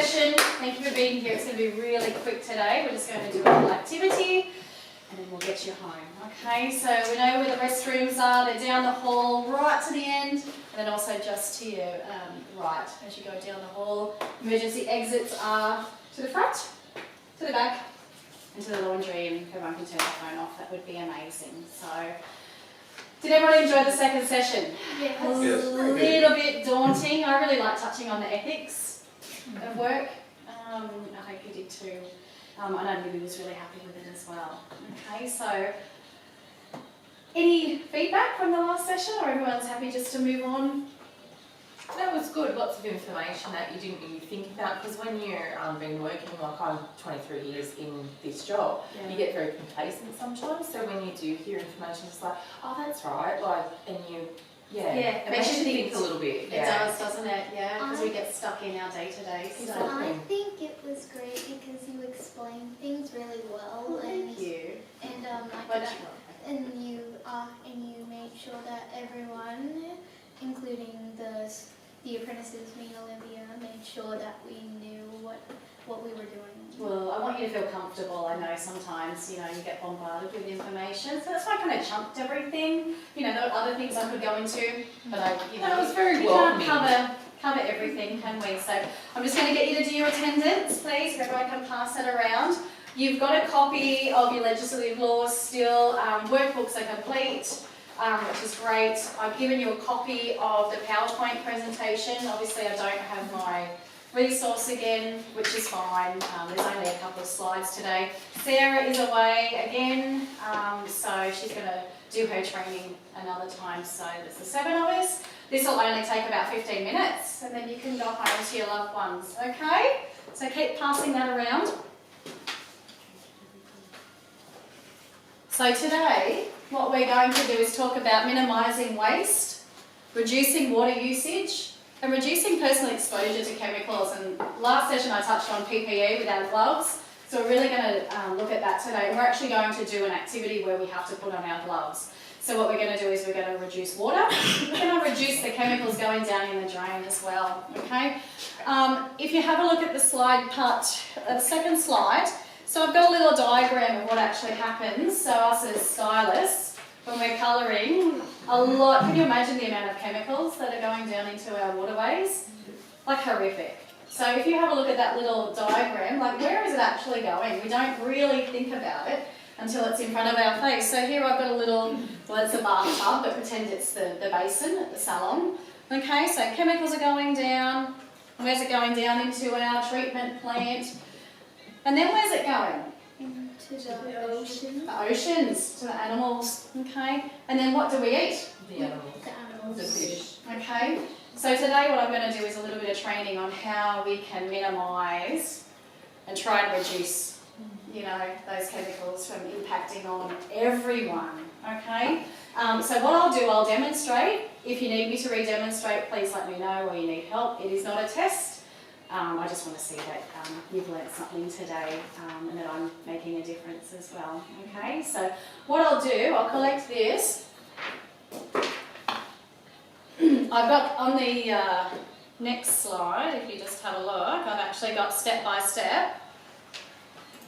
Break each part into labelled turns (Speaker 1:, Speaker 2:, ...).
Speaker 1: session. Thank you for being here. It's going to be really quick today. We're just going to do a little activity and then we'll get you home. Okay, so we know where the restrooms are. They're down the hall right to the end and then also just to your right as you go down the hall. Emergency exits are to the front, to the back and to the laundry, and if everyone can turn their phone off, that would be amazing. So, did everyone enjoy the second session?
Speaker 2: Yes.
Speaker 1: A little bit daunting. I really like touching on the ethics of work. I hope you did too. I know Libby was really happy with it as well. Okay, so any feedback from the last session, or everyone's happy just to move on?
Speaker 3: That was good, lots of information that you didn't really think about, because when you've been working, like I'm 23 years in this job, you get very complacent sometimes, so when you do hear information, it's like, oh that's right, like, and you, it makes you think a little bit.
Speaker 1: It does, doesn't it? Yeah, because we get stuck in our day-to-day. So.
Speaker 2: I think it was great because you explained things really well.
Speaker 1: Oh, thank you.
Speaker 2: And you made sure that everyone, including the apprentices, me and Olivia, made sure that we knew what we were doing.
Speaker 1: Well, I want you to feel comfortable. I know sometimes, you get bombarded with information, so that's why I kind of chunked everything. There were other things I could go into, but
Speaker 3: That was very
Speaker 1: we
Speaker 3: welcoming.
Speaker 1: can't cover everything, can we? So I'm just going to get you to do your attendance, please, if everyone can pass it around. You've got a copy of your legislative laws still. Workbooks are complete, which is great. I've given you a copy of the PowerPoint presentation. Obviously, I don't have my resource again, which is fine. There's only a couple of slides today. Sarah is away again, so she's going to do her training another time. So there's the 7 of us. This will only take about 15 minutes, and then you can go home to your loved ones, okay? So keep passing that around. So today, what we're going to do is talk about minimising waste, reducing water usage, and reducing personal exposure to chemicals. And last session I touched on PPE without gloves, so we're really going to look at that today. And we're actually going to do an activity where we have to put on our gloves. So what we're going to do is we're going to reduce water. We're going to reduce the chemicals going down in the drain as well. Okay. If you have a look at the slide part, the second slide. So I've got a little diagram of what actually happens. So us as stylists, when we're colouring, a lot, can you imagine the amount of chemicals that are going down into our waterways? Like horrific. So if you have a look at that little diagram, like where is it actually going? We don't really think about it until it's in front of our face. So here I've got a little, well it's a bathtub, but pretend it's the basin at the salon. Okay, so chemicals are going down. Where's it going down? Into our treatment plant. And then where's it going?
Speaker 2: Into the ocean.
Speaker 1: The oceans, to the animals, okay? And then what do we eat?
Speaker 3: The animals. The fish.
Speaker 1: Okay, so today what I'm going to do is a little bit of training on how we can minimise and try and reduce, those chemicals from impacting on everyone, okay? So what I'll do, I'll demonstrate. If you need me to re-demonstrate, please let me know, or you need help. It is not a test. I just want to see that you've learnt something today and that I'm making a difference as well. Okay, so what I'll do, I'll collect this. I've got on the next slide, if you just have a look, I've actually got step by step.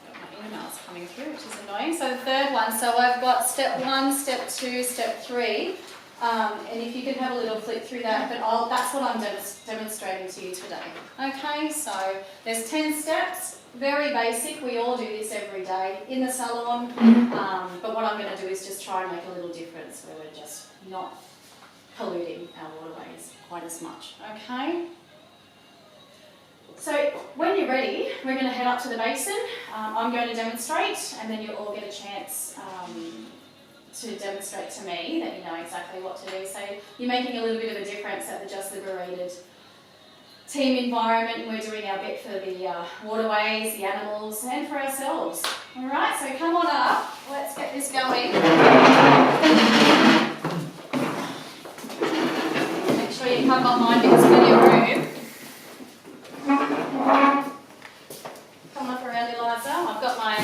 Speaker 1: I've got my emails coming through, which is annoying. So the third one, so I've got step 1, step 2, step 3. And if you can have a little flick through that, but that's what I'm demonstrating to you today. Okay, so there's 10 steps, very basic, we all do this every day in the salon, but what I'm going to do is just try and make a little difference where we're just not polluting our waterways quite as much, okay? So when you're ready, we're going to head up to the basin. I'm going to demonstrate and then you'll all get a chance to demonstrate to me that you know exactly what to do. So you're making a little bit of a difference at the Just Liberated team environment, and we're doing our bit for the waterways, the animals, and for ourselves. All right, so come on up. Let's get this going. Make sure you come behind me, there's plenty of room. Come up around, Eliza. I've got my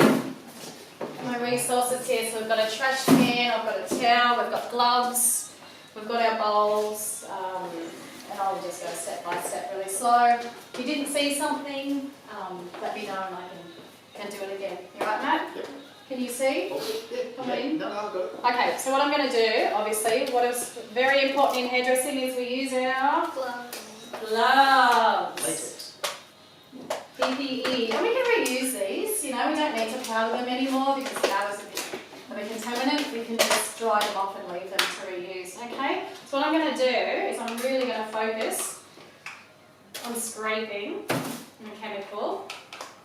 Speaker 1: resources here. So we've got a trash can, I've got a towel, we've got gloves, we've got our bowls, and I will just go step by step really slow. If you didn't see something, let me know and I can do it again. You right, Matt?
Speaker 4: Yep.
Speaker 1: Can you see? Come in.
Speaker 4: No, I've got it.
Speaker 1: Okay, so what I'm going to do, obviously, what is very important in hairdressing is we use our
Speaker 2: Gloves.
Speaker 1: gloves.
Speaker 4: Latex.
Speaker 1: PPE. And we can reuse these, you know, we don't need to powder them anymore because powder's a bit of a contaminant. We can just dry them off and leave them to reuse, okay? So what I'm going to do is I'm really going to focus on scraping the chemical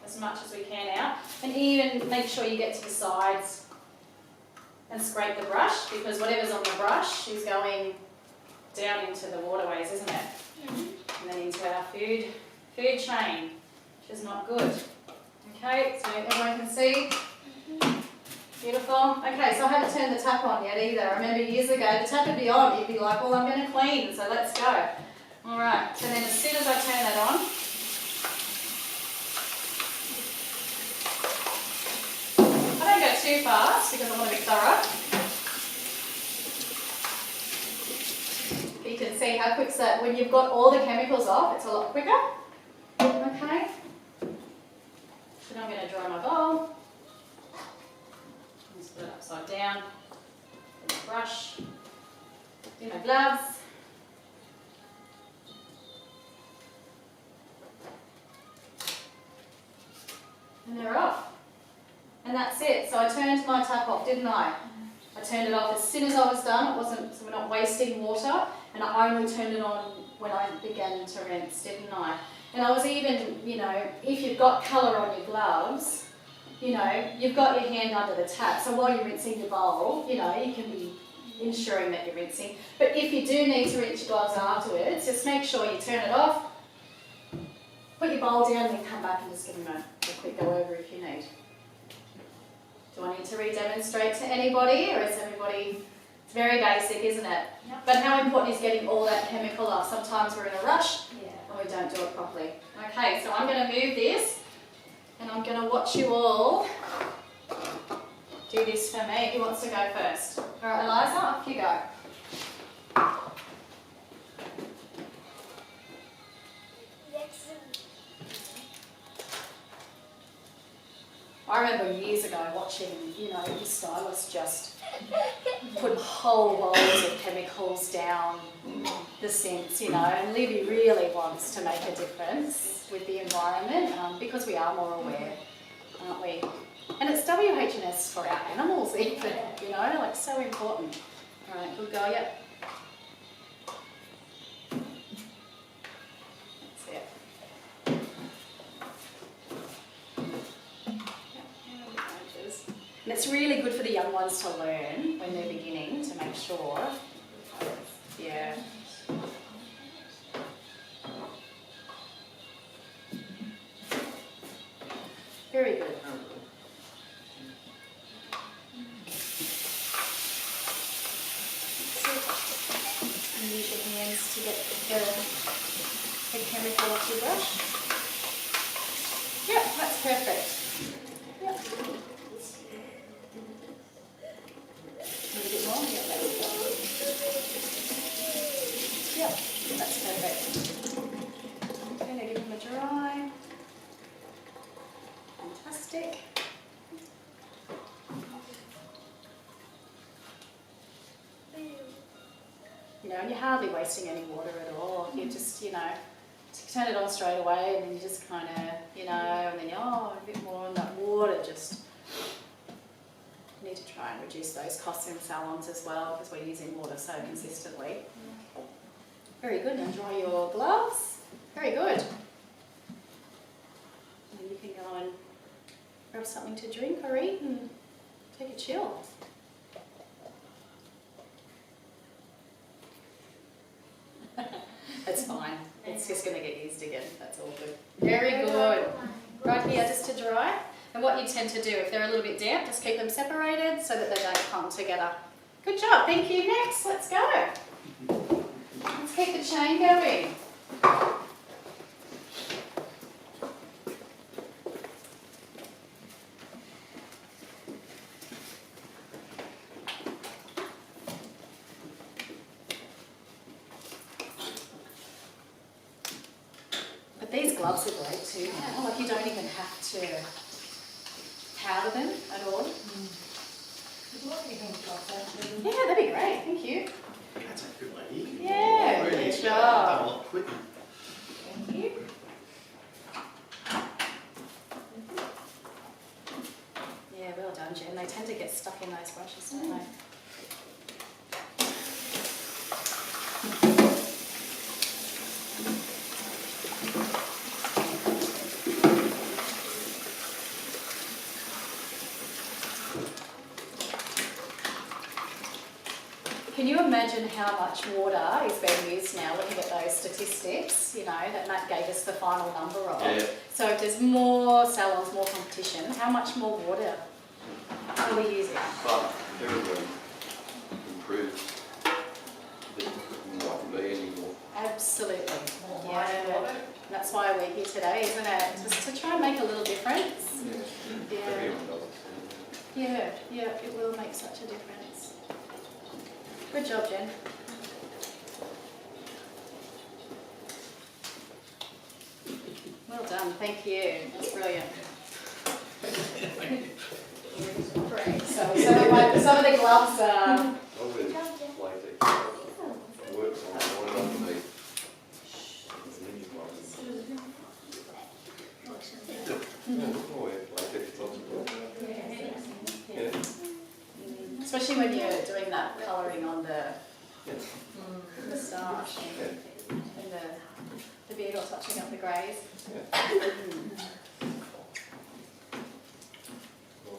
Speaker 1: as much as we can out, and even make sure you get to the sides and scrape the brush, because whatever's on the brush is going down into the waterways, isn't it? And then into our food chain, which is not good. Okay, so everyone can see. Beautiful. Okay, so I haven't turned the tap on yet either. I remember years ago the tap would be on, you'd be like, well, I'm going to clean, so let's go. All right, so then as soon as I turn that on, I don't go too fast because I want to be thorough. You can see how quick that, when you've got all the chemicals off, it's a lot quicker. Okay. Then I'm going to dry my bowl. Just put it upside down. Get my brush. Do my gloves. And they're off. And that's it. So I turned my tap off, didn't I? I turned it off as soon as I was done. It wasn't, so we're not wasting water. And I only turned it on when I began to rinse, didn't I? And I was even, you know, if you've got colour on your gloves, you know, you've got your hand under the tap. So while you're rinsing your bowl, you know, you can be ensuring that you're rinsing. But if you do need to rinse your gloves afterwards, just make sure you turn it off, put your bowl down, and then come back and just give them a quick go over if you need. Do I need to re-demonstrate to anybody, or is everybody, it's very basic, isn't it?
Speaker 2: Yep.
Speaker 1: But how important is getting all that chemical off? Sometimes we're in a rush
Speaker 2: Yeah.
Speaker 1: and we don't do it properly. Okay, so I'm going to move this and I'm going to watch you all do this for me. Who wants to go first? All right, Eliza, off you go. I remember years ago watching, you know, the stylists just put whole bowls of chemicals down the sinks, you know, and Libby really wants to make a difference with the environment because we are more aware, aren't we? And it's WH&S for our animals even, you know, like so important. All right, good go, yep. That's it. And it's really good for the young ones to learn when they're beginning to make sure. Yeah. Very good. And use your hands to get the chemical off your brush. Yep, that's perfect. Yep. A little bit more? Yeah, that's good. Yep, that's perfect. Okay, now give them a dry. Fantastic. You know, and you're hardly wasting any water at all. You just, you know, turn it on straight away and then you just kind of, you know, and then a bit more on that water. Just need to try and reduce those costs in salons as well because we're using water so consistently. Very good. Now dry your gloves. Very good. And you can go and grab something to drink or eat and take a chill. That's fine. It's just going to get used again. That's all good. Very good. Right here, just to dry. And what you tend to do, if they're a little bit damp, just keep them separated so that they don't clump together. Good job. Thank you. Next, let's go. Let's keep the chain going. gloves are great too. Like you don't even have to powder them at all. Yeah, that'd be great. Thank you.
Speaker 4: That's a good idea.
Speaker 1: Yeah,
Speaker 4: Really,
Speaker 1: good
Speaker 4: it's
Speaker 1: job.
Speaker 4: done a lot quicker.
Speaker 1: Thank you. Yeah, well done, Jen. They tend to get stuck in those brushes, don't they? Can you imagine how much water is being used now, looking at those statistics, you know, that Matt gave us the final number of?
Speaker 4: Yeah.
Speaker 1: So if there's more salons, more competition, how much more water are we using?
Speaker 5: But everyone improves. It mightn't be anymore.
Speaker 1: Absolutely. Yeah. That's why we're here today, isn't it? Just to try and make a little difference. Yeah.
Speaker 5: Everyone does it.
Speaker 1: Yeah, yeah, it will make such a difference. Good job, Jen. Well done, thank you. That's brilliant. Great. So some of the gloves are.
Speaker 5: I wear latex. Works on one underneath. I wear latex gloves as well. Yeah.
Speaker 1: Especially when you're doing that colouring on the moustache
Speaker 5: Yeah.
Speaker 1: and the beard or touching up the greys.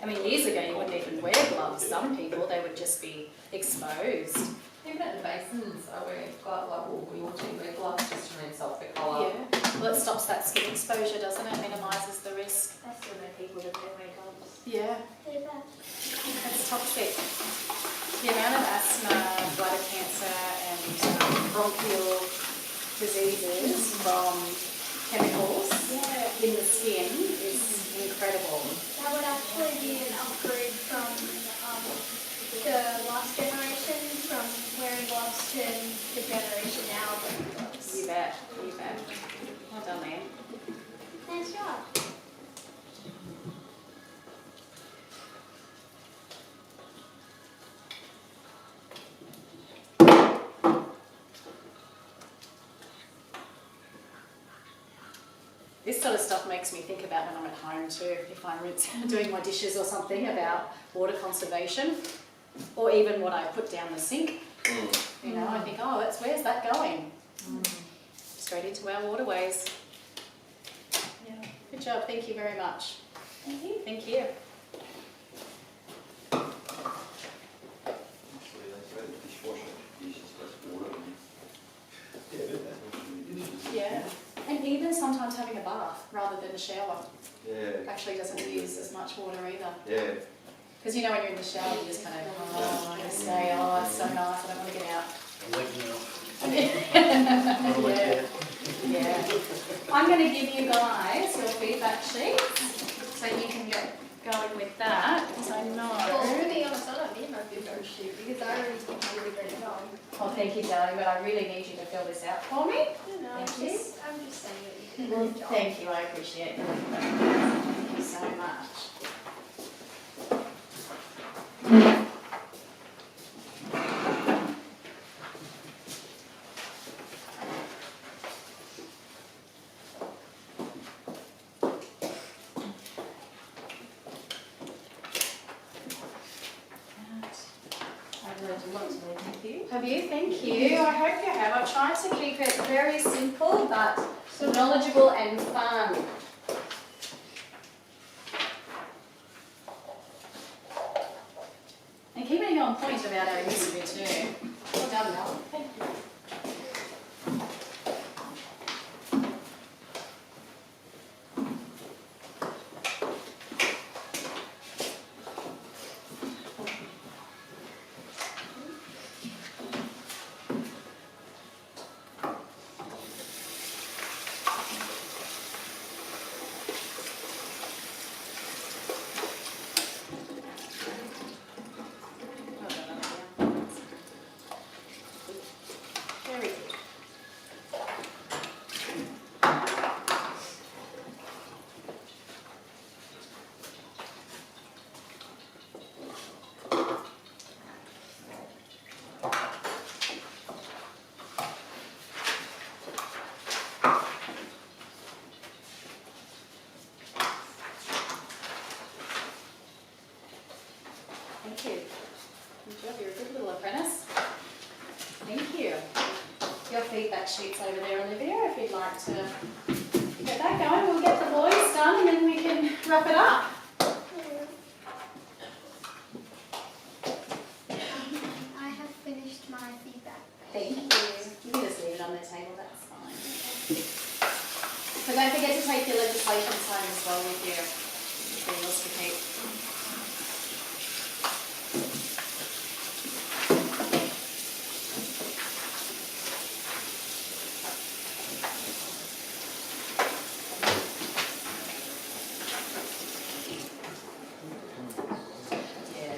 Speaker 1: I mean, years ago you wouldn't even wear gloves. Some people, they would just be exposed.
Speaker 3: Even at the basins, I wear we all wear gloves just to rinse off the colour.
Speaker 1: Yeah. Well, it stops that skin exposure, doesn't it? Minimises the risk.
Speaker 2: I still know people that don't wear gloves.
Speaker 1: Yeah.
Speaker 2: They're bad.
Speaker 1: It's toxic. The amount of asthma, bladder cancer and bronchial diseases from chemicals in the skin is incredible.
Speaker 2: That would actually be an upgrade from the last generation, from wearing gloves to the generation now wearing gloves.
Speaker 1: You bet, you bet. Well done, man.
Speaker 2: Nice job.
Speaker 1: This sort of stuff makes me think about when I'm at home too, if I'm doing my dishes or something, about water conservation, or even what I put down the sink. You know, I think, oh, where's that going? Straight into our waterways. Yeah. Good job, thank you very much.
Speaker 2: Thank you.
Speaker 1: Thank you.
Speaker 5: Actually, they say the dishwasher uses less water than
Speaker 4: Yeah, but that's
Speaker 1: Yeah. And even sometimes having a bath rather than a shower
Speaker 5: Yeah.
Speaker 1: actually doesn't use as much water either.
Speaker 5: Yeah.
Speaker 1: Because you know when you're in the shower, you just kind of, oh, I'm going to stay, oh, it's so nice, I don't want to get out. Yeah. Yeah. I'm going to give you guys your feedback sheets so you can get going with that, because I
Speaker 2: Well, to
Speaker 1: know.
Speaker 2: be honest, I don't need my feedback sheet because I already think I'm really great job.
Speaker 1: Oh, thank you, darling, but I really need you to fill this out for me.
Speaker 2: No,
Speaker 1: Thank
Speaker 2: I'm
Speaker 1: you.
Speaker 2: just saying that you did a good job.
Speaker 1: Thank you, I appreciate that. Thank you so much.
Speaker 3: I've learned a lot today, thank you.
Speaker 1: Have you? Thank you. I hope you have. I've tried to keep it very simple but knowledgeable and fun. And keeping it on point about our history too. Well done, Mel. Thank you. Well done, Olivia. kid. Good job, you're a good little apprentice. Thank you. Your feedback sheet's over there, Olivia, if you'd like to get that going. We'll get the boys done and then we can wrap it up.
Speaker 2: I have finished my feedback.
Speaker 1: Thank you. You can just leave it on the table, that's fine. So don't forget to take your legislation home as well with you. Materials to keep. Yeah.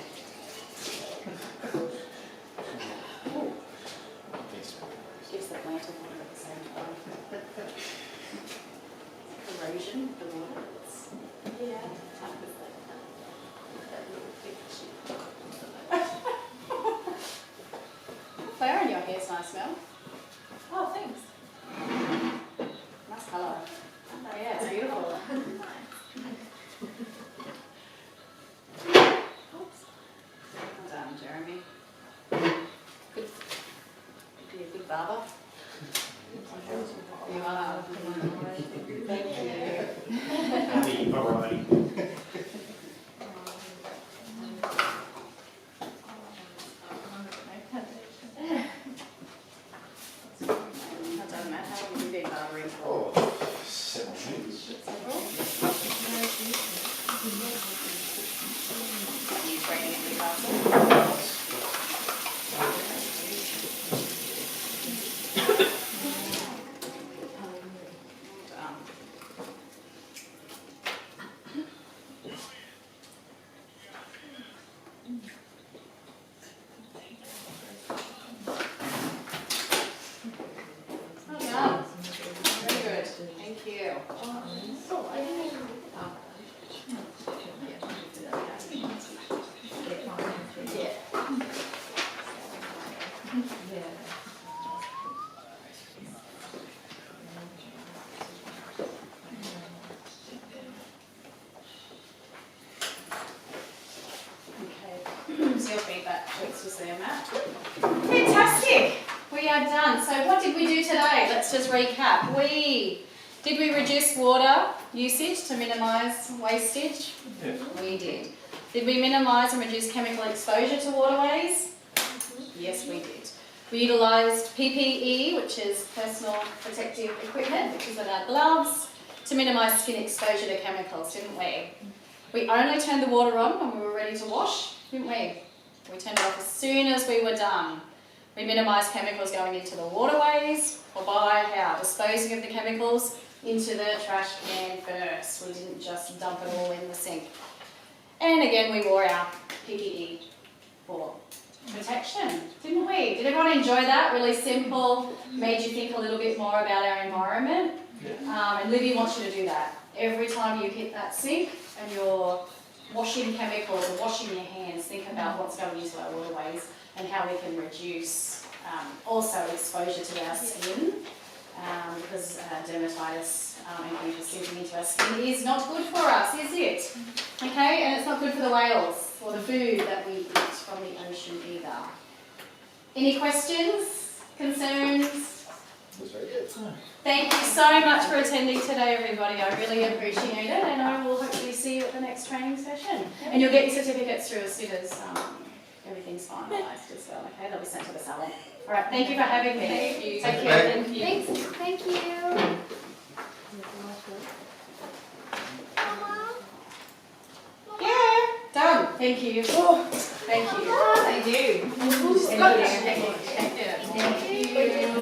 Speaker 1: Gives the plant a water at the same time. Erosion of the water. Yeah. Flower in your hair's nice, Mel.
Speaker 3: Oh, thanks.
Speaker 1: Nice colour. Oh yeah, it's beautiful. Well done, Jeremy. Good. You're a good barber. You are. Thank you.
Speaker 4: Happy, all right.
Speaker 1: That doesn't matter. How long have you been barbering for?
Speaker 4: Oh, 7 years.
Speaker 1: Are you training at Newcastle? Well done. Very good. Thank you. Okay. So your feedback sheets was there, Matt. Fantastic. We are done. So what did we do today? Let's just recap. Did we reduce water usage to minimise wastage?
Speaker 5: Yeah.
Speaker 1: We did. Did we minimise and reduce chemical exposure to waterways? Yes, we did. We utilised PPE, which is personal protective equipment, which is our gloves, to minimise skin exposure to chemicals, didn't we? We only turned the water on when we were ready to wash, didn't we? We turned it off as soon as we were done. We minimised chemicals going into the waterways, or by how? Disposing of the chemicals into the trash can first. We didn't just dump it all in the sink. And again, we wore our PPE for protection, didn't we? Did everyone enjoy that? Really simple, made you think a little bit more about our environment. And Libby wants you to do that. Every time you hit that sink and you're washing chemicals or washing your hands, think about what's going into our waterways and how we can reduce also exposure to our skin, because dermatitis and chemicals sinking into our skin is not good for us, is it? Okay, and it's not good for the whales or the food that we eat from the ocean either. Any questions, concerns?
Speaker 4: That's very good.
Speaker 1: Thank you so much for attending today, everybody. I really appreciate it, and I will hopefully see you at the next training session. And you'll get your certificates through as soon as everything's finalised as well. Okay, they'll be sent to the salon. All right, thank you for having me.
Speaker 3: Thank you.
Speaker 1: Take care. Thank you.
Speaker 2: Thanks. Thank you.
Speaker 1: Yeah, done. Thank you. Thank you.
Speaker 3: Thank you.
Speaker 1: Thank you.